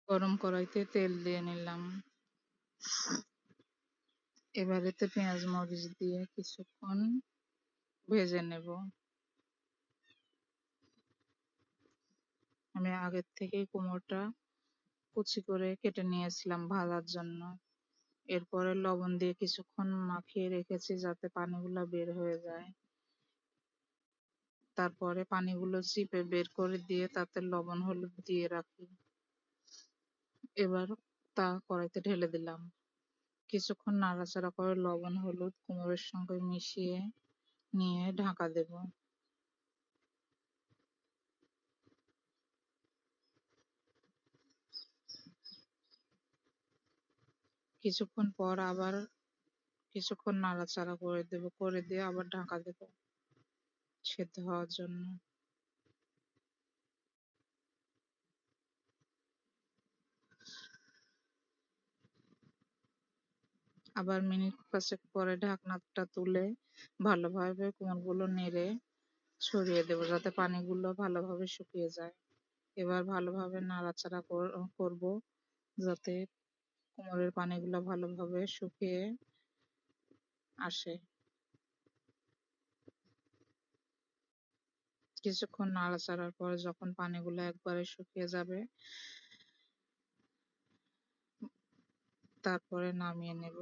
গরম কড়াইতে তেল দিয়ে নিলাম। এবার এতে পেঁয়াজ মরিচ দিয়ে কিছুক্ষণ ভেজে নেব। আমি আগের থেকেই কুমড়োটা কুচি করে কেটে নিয়েছিলাম ভাজার জন্য। এরপরে লবণ দিয়ে কিছুক্ষণ মাখিয়ে রেখেছি যাতে পানিগুলো বের হয়ে যায়। তারপরে পানিগুলো চিপে বের করে দিয়ে তাতে লবণ হলুদ দিয়ে রাখি। এবার তা কড়াইতে ঢেলে দিলাম। কিছুক্ষণ নাড়াচাড়া করে লবণ হলুদ কুমড়োর সঙ্গে মিশিয়ে নিয়ে ঢাকা দেব। কিছুক্ষণ পর আবার কিছুক্ষণ নাড়াচাড়া করে দিয়ে আবার ঢাকা দেব সেদ্ধ হওয়ার জন্য। আবার মিনিট ৫ পরে ঢাকনাটা তুলে ভালোভাবে কুমড়োগুলো নেড়ে ছড়িয়ে দেবো যাতে পানিগুলো ভালোভাবে শুকিয়ে যায়। এবার ভালোভাবে নাড়াচাড়া করব যাতে কুমড়োর পানিগুলো ভালোভাবে শুকিয়ে আসে। কিছুক্ষণ নাড়াচাড়ার পরে যখন পানিগুলো একবারে শুকিয়ে যাবে তারপরে নামিয়ে নেব।